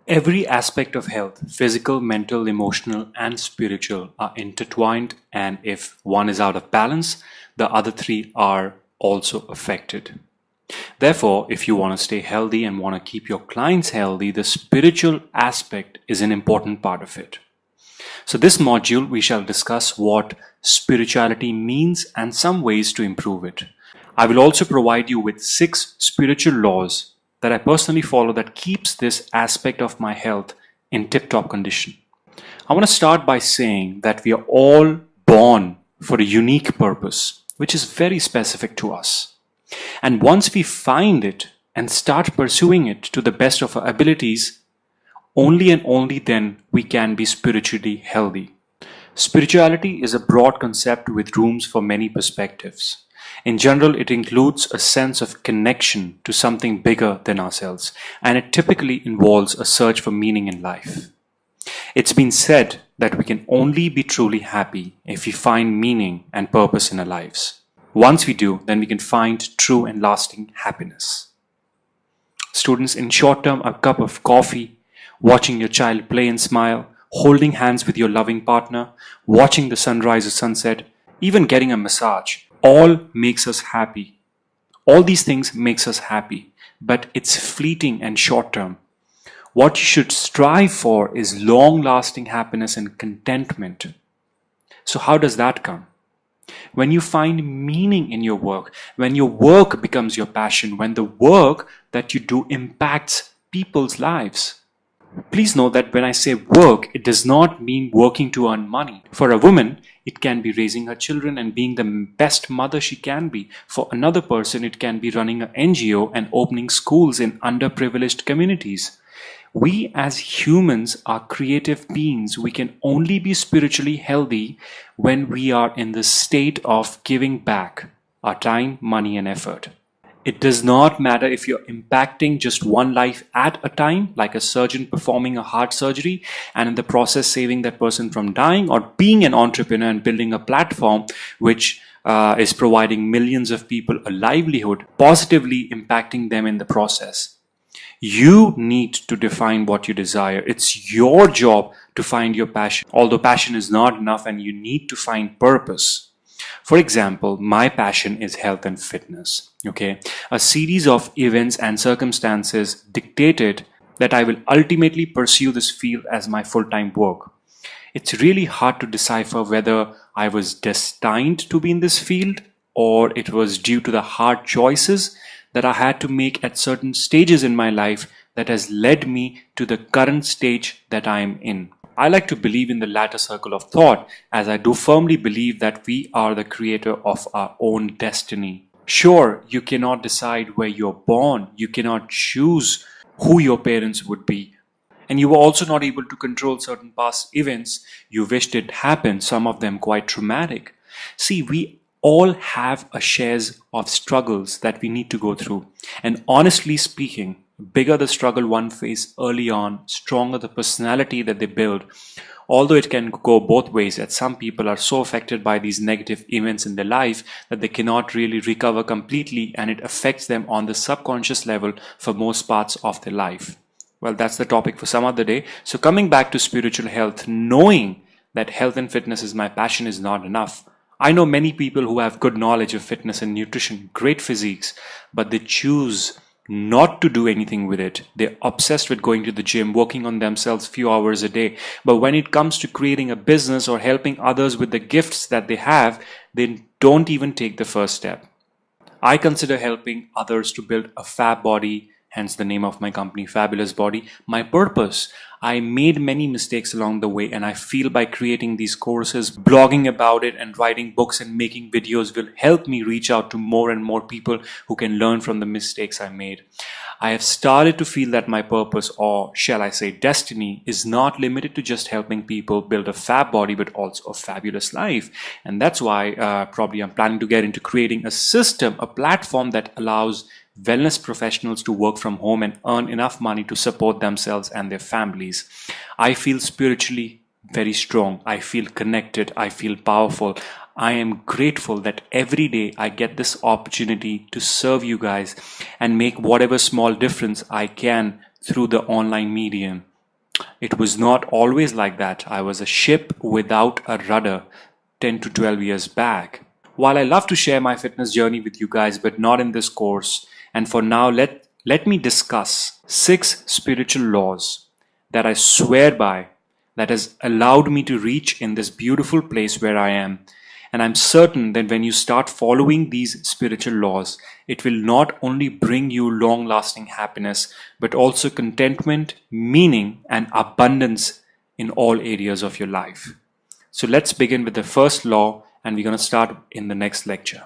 Every aspect of health, physical, mental, emotional, and spiritual, are intertwined, and if one is out of balance, the other three are also affected. Therefore, if you want to stay healthy and want to keep your clients healthy, the spiritual aspect is an important part of it. So, this module we shall discuss what spirituality means and some ways to improve it. I will also provide you with 6 spiritual laws that I personally follow that keeps this aspect of my health in tip-top condition. I want to start by saying that we are all born for a unique purpose, which is very specific to us. And once we find it and start pursuing it to the best of our abilities, only and only then we can be spiritually healthy. Spirituality is a broad concept with rooms for many perspectives. In general, it includes a sense of connection to something bigger than ourselves, and it typically involves a search for meaning in life. It's been said that we can only be truly happy if we find meaning and purpose in our lives. Once we do, then we can find true and lasting happiness. Students, in short term, a cup of coffee, watching your child play and smile, holding hands with your loving partner, watching the sunrise or sunset, even getting a massage, all makes us happy. All these things makes us happy, but it's fleeting and short term. What you should strive for is long-lasting happiness and contentment. So how does that come? When you find meaning in your work, when your work becomes your passion, when the work that you do impacts people's lives. Please know that when I say work, it does not mean working to earn money. For a woman, it can be raising her children and being the best mother she can be. For another person, it can be running an NGO and opening schools in underprivileged communities. We as humans are creative beings. We can only be spiritually healthy when we are in the state of giving back our time, money, and effort. It does not matter if you're impacting just one life at a time, like a surgeon performing a heart surgery and in the process saving that person from dying, or being an entrepreneur and building a platform which is providing millions of people a livelihood, positively impacting them in the process. You need to define what you desire. It's your job to find your passion, although passion is not enough and you need to find purpose. For example, my passion is health and fitness. Okay, a series of events and circumstances dictated that I will ultimately pursue this field as my full-time work. It's really hard to decipher whether I was destined to be in this field or it was due to the hard choices that I had to make at certain stages in my life that has led me to the current stage that I am in. I like to believe in the latter circle of thought, as I do firmly believe that we are the creator of our own destiny. Sure, you cannot decide where you're born. You cannot choose who your parents would be. And you were also not able to control certain past events you wished it happened, some of them quite traumatic. See, we all have a shares of struggles that we need to go through. And honestly speaking, bigger the struggle one faces early on, stronger the personality that they build. Although it can go both ways, that some people are so affected by these negative events in their life that they cannot really recover completely, and it affects them on the subconscious level for most parts of their life. Well, that's the topic for some other day. So coming back to spiritual health, knowing that health and fitness is my passion is not enough. I know many people who have good knowledge of fitness and nutrition, great physiques, but they choose not to do anything with it. They're obsessed with going to the gym, working on themselves few hours a day. But when it comes to creating a business or helping others with the gifts that they have, they don't even take the first step. I consider helping others to build a fab body, hence the name of my company, Fabulous Body, my purpose. I made many mistakes along the way, and I feel by creating these courses, blogging about it and writing books and making videos will help me reach out to more and more people who can learn from the mistakes I made. I have started to feel that my purpose, or shall I say destiny, is not limited to just helping people build a fab body, but also a fabulous life. And that's why probably I'm planning to get into creating a system, a platform that allows wellness professionals to work from home and earn enough money to support themselves and their families. I feel spiritually very strong. I feel connected. I feel powerful. I am grateful that every day I get this opportunity to serve you guys and make whatever small difference I can through the online medium. It was not always like that. I was a ship without a rudder 10 to 12 years back. While I love to share my fitness journey with you guys, but not in this course, and for now, let me discuss 6 spiritual laws that I swear by, that has allowed me to reach in this beautiful place where I am. And I'm certain that when you start following these spiritual laws, it will not only bring you long lasting happiness, but also contentment, meaning, and abundance in all areas of your life. So let's begin with the first law, and we're going to start in the next lecture.